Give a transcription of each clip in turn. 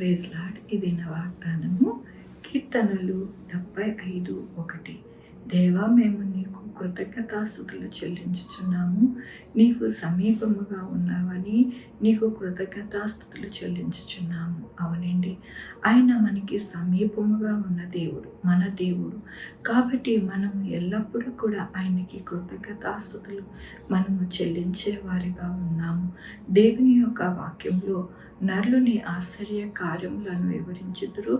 Praise lord. ఇది నా వాగ్దానము. కీర్తనలు 75:1. దేవా, మేము నీకు కృతజ్ఞతాస్తుతులు చెల్లించుచున్నాము. నీకు సమీపముగా ఉన్నావని నీకు కృతజ్ఞతాస్తుతులు చెల్లించుచున్నాము. అవునండి, ఆయన మనకి సమీపముగా ఉన్న దేవుడు, మన దేవుడు. కాబట్టి మనము ఎల్లప్పుడూ కూడా ఆయనకి కృతజ్ఞతాస్తుతులు మనము చెల్లించే వారిగా ఉన్నాము. దేవుని యొక్క వాక్యంలో నరులని ఆశ్చర్య కార్యములను వివరించుదురు.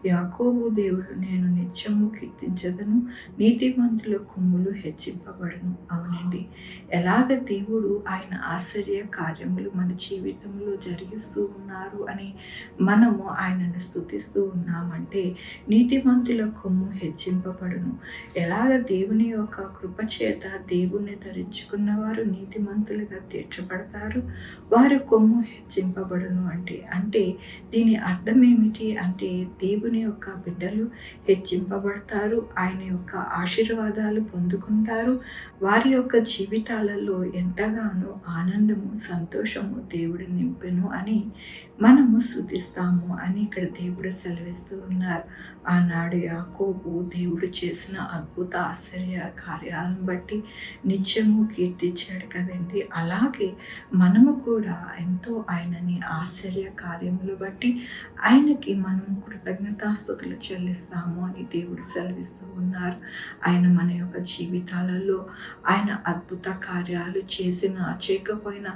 యాకోబు దేవుడు నేను నిత్యము కీర్తించదను, నీతిమంతుల కొమ్ములు హెచ్చింపబడును. అవునండి, ఎలాగ దేవుడు ఆయన ఆశ్చర్య కార్యములు మన జీవితంలో జరిగిస్తూ ఉన్నారు అని మనము ఆయనను స్తుతిస్తూ ఉన్నామంటే నీతిమంతుల కొమ్ము హెచ్చింపబడును. ఎలాగ దేవుని యొక్క కృపచేత దేవుణ్ణి ధరించుకున్న వారు నీతిమంతులుగా తీర్చబడతారు, వారి కొమ్ము హెచ్చింపబడును అంటే దీని అర్థం ఏమిటి అంటే దేవుని యొక్క బిడ్డలు హెచ్చింపబడతారు, ఆయన యొక్క ఆశీర్వాదాలు పొందుకుంటారు. వారి యొక్క జీవితాలలో ఎంతగానో ఆనందము, సంతోషము దేవుడు నింపెను అని మనము స్తుతిస్తాము అని ఇక్కడ దేవుడు సెలవిస్తూ ఉన్నారు. ఆనాడు యాకోబు దేవుడు చేసిన అద్భుత ఆశ్చర్య కార్యాలను బట్టి నిత్యము కీర్తించాడు కదండి. అలాగే మనము కూడా ఎంతో ఆయనని ఆశ్చర్య కార్యములు బట్టి ఆయనకి మనం కృతజ్ఞతాస్తుతులు చెల్లిస్తాము అని దేవుడు సెలవిస్తూ ఉన్నారు. ఆయన మన యొక్క జీవితాలలో ఆయన అద్భుత కార్యాలు చేసిన చేయకపోయినా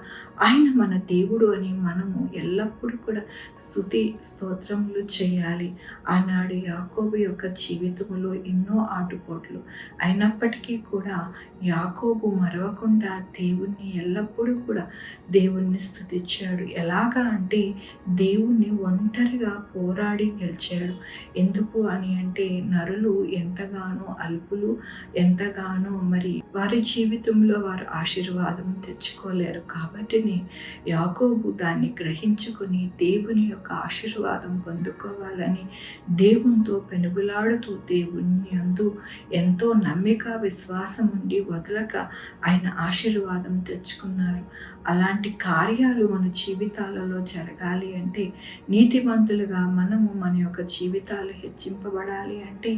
ఆయన మన దేవుడు అని మనము ఎల్లప్పుడూ కూడా స్తుతి స్తోత్రములు చేయాలి. ఆనాడు యాకోబు యొక్క జీవితంలో ఎన్నో ఆటుపోట్లు అయినప్పటికీ కూడా యాకోబు మరవకుండా దేవుణ్ణి ఎల్లప్పుడూ కూడా దేవుణ్ణి స్తుతించాడు. ఎలాగా అంటే దేవుణ్ణి ఒంటరిగా పోరాడి గెలిచాడు. ఎందుకు అని అంటే నరులు ఎంతగానో అల్పులు, ఎంతగానో మరి వారి జీవితంలో వారు ఆశీర్వాదం తెచ్చుకోలేరు. కాబట్టిని యాకోబు దాన్ని గ్రహించుకొని దేవుని యొక్క ఆశీర్వాదం పొందుకోవాలని దేవునితో పెనుగులాడుతూ దేవుని యందు ఎంతో నమ్మిక, విశ్వాసం ఉండి వదలక ఆయన ఆశీర్వాదం తెచ్చుకున్నారు. అలాంటి కార్యాలు మన జీవితాలలో జరగాలి అంటే నీతిమంతులుగా మనము మన యొక్క జీవితాలు హెచ్చింపబడాలి అంటే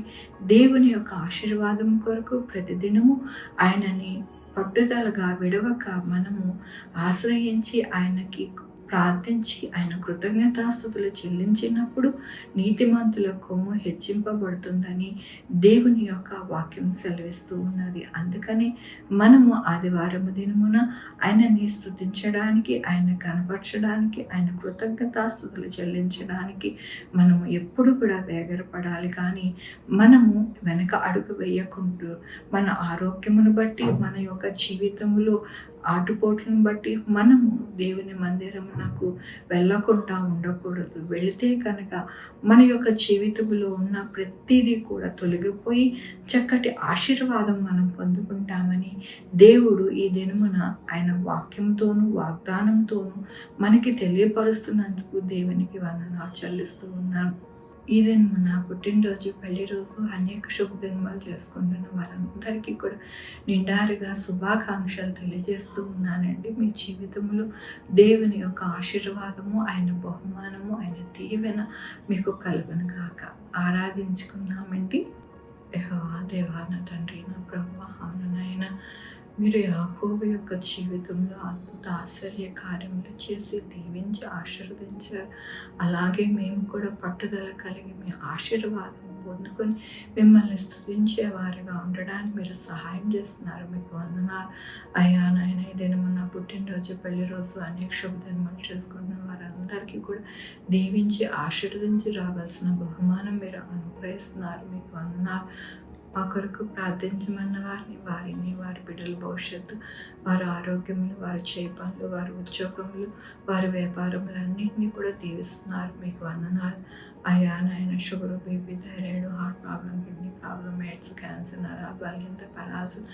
దేవుని యొక్క ఆశీర్వాదం కొరకు ప్రతిదినము ఆయనని పట్టుదలగా విడవక మనము ఆశ్రయించి ఆయనకి ప్రార్థించి ఆయన కృతజ్ఞతాస్తుతులు చెల్లించినప్పుడు నీతిమంతుల కొమ్ము హెచ్చింపబడుతుందని దేవుని యొక్క వాక్యం సెలవిస్తూ ఉన్నది. అందుకని మనము ఆదివారం దినమున ఆయనని స్తుతించడానికి, ఆయన కనపరచడానికి, ఆయన కృతజ్ఞతాస్తుతులు చెల్లించడానికి మనము ఎప్పుడు కూడా వేగరపడాలి. కానీ మనము వెనక అడుగు వేయకుండా మన ఆరోగ్యమును బట్టి, మన యొక్క జీవితంలో ఆటుపోట్లను బట్టి మనము దేవుని మందిరమునకు వెళ్ళకుండా ఉండకూడదు. వెళితే కనుక మన యొక్క జీవితంలో ఉన్న ప్రతిదీ కూడా తొలగిపోయి చక్కటి ఆశీర్వాదం మనం పొందుకుంటామని దేవుడు ఈ దినమున ఆయన వాక్యంతోనూ వాగ్దానంతోనూ మనకి తెలియపరుస్తున్నందుకు దేవునికి వందనాలు చెల్లిస్తూ ఉన్నాను. ఈ దినము నా పుట్టినరోజు, పెళ్లి రోజు, అనేక శుభదినములు చేసుకుంటున్న వారందరికీ కూడా నిండారుగా శుభాకాంక్షలు తెలియజేస్తూ ఉన్నానండి. మీ జీవితంలో దేవుని యొక్క ఆశీర్వాదము, ఆయన బహుమానము, ఆయన దీవెన మీకు కలుగును గాక. ఆరాధించుకున్నామండి. యెహోవా దేవా, నా తండ్రి, నా ప్రభువా, అవునైనా మీరు యాకోబు యొక్క జీవితంలో అద్భుత ఆశ్చర్య కార్యములు చేసి దీవించి ఆశీర్వదించారు. అలాగే మేము కూడా పట్టుదల కలిగి మీ ఆశీర్వాదం పొందుకొని మిమ్మల్ని స్తుతించే వారిగా ఉండడానికి మీరు సహాయం చేస్తున్నారు. మీకు వందనాలు అయ్యా. నాయన ఈ దినము నా పుట్టినరోజు, పెళ్లి రోజు, అనేక శుభదినములు చేసుకుంటున్న వారందరికీ కూడా దీవించి ఆశీర్వదించి రావాల్సిన బహుమానం మీరు అనుగ్రహిస్తున్నారు. మీకు వందనాలు. మా కొరకు ప్రార్థించమన్న వారిని, వారి బిడ్డల భవిష్యత్తు, వారి ఆరోగ్యములు, వారి చేయి పనులు, వారి ఉద్యోగములు, వారి వ్యాపారములన్నింటినీ కూడా దీవిస్తున్నారు. మీకు వందనాలు అయ్యా. నాయన sugar, BP, thyroid, heart problem, kidney problem, AIDS, cancer, బలహీనత, పరాల్సిస్,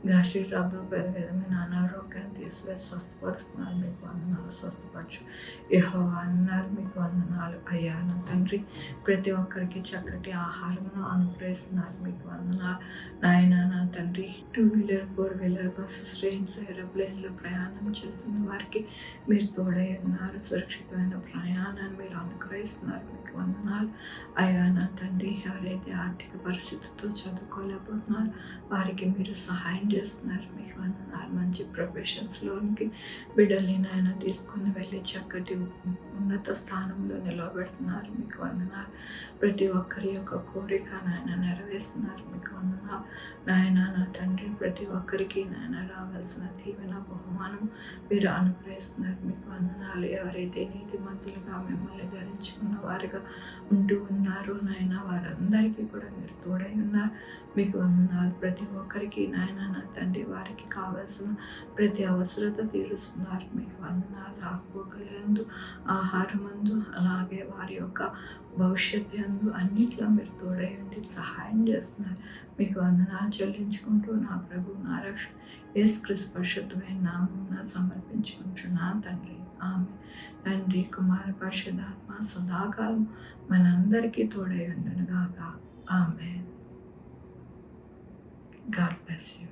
గ్యాస్ట్రిక్ ట్రబుల్, పెద్ద విధమైన అనారోగ్యాన్ని తీసివేసి స్వస్థపరుస్తున్నారు. మీకు వందనాలు. స్వస్థపరచు యెహోవా అన్నారు. మీకు వందనాలు అయ్యా. నా తండ్రి, ప్రతి ఒక్కరికి చక్కటి ఆహారమును అనుగ్రహిస్తున్నారు. మీకు వందనాలు నాయన. నా తండ్రి, two wheeler, four wheeler, buses, trains, ఏరోప్లేన్లో ప్రయాణం చేస్తున్న వారికి మీరు తోడై ఉన్నారు. సురక్షితమైన ప్రయాణాన్ని మీరు అనుగ్రహిస్తున్నారు. మీకు వందనాలు. అయ్యా నా తండ్రి, ఎవరైతే ఆర్థిక పరిస్థితితో చదువుకోలేకపోతున్నారు వారికి మీరు సహాయం చేస్తున్నారు. మీకు వందనాలు. మంచి ప్రొఫెషన్స్లోనికి బిడ్డల్ని నాయన తీసుకుని వెళ్ళి చక్కటి ఉన్నత స్థానంలో నిలబెడుతున్నారు. మీకు వందనాలు. ప్రతి ఒక్కరి యొక్క కోరిక నాయన నెరవేరుస్తున్నారు. మీకు వందనాలు. నాయన నా తండ్రి, ప్రతి ఒక్కరికి నాయన రావాల్సిన దీవెన బహుమానం మీరు అనుగ్రహిస్తున్నారు. మీకు వందనాలు. ఎవరైతే నీతిమంతులుగా మిమ్మల్ని ధరించుకున్న వారుగా ఉంటూ ఉన్నారో నాయన వారందరికీ కూడా మీరు తోడై ఉన్నారు. మీకు వందనాలు. ప్రతి ఒక్కరికి నాయన నా తండ్రి వారికి కావాల్సిన ప్రతి అవసరత తీరుస్తున్నారు. మీకు వందనాలు. రాకపోకలందు, ఆహారమందు, అలాగే వారి యొక్క భవిష్యత్తు యందు అన్నిట్లో మీరు తోడై ఉండి సహాయం చేస్తున్నారు. మీకు వందనాలు చెల్లించుకుంటూ నా ప్రభు, నా రక్షణ యేసుక్రీస్తు పరిశుద్ధమైన నామమున సమర్పించుకుంటున్నాను తండ్రి. ఆమె తండ్రి, కుమార, పరిశుద్ధాత్మ సదాకాలం మనందరికీ తోడై ఉండును గాక. ఆమె. God bless you.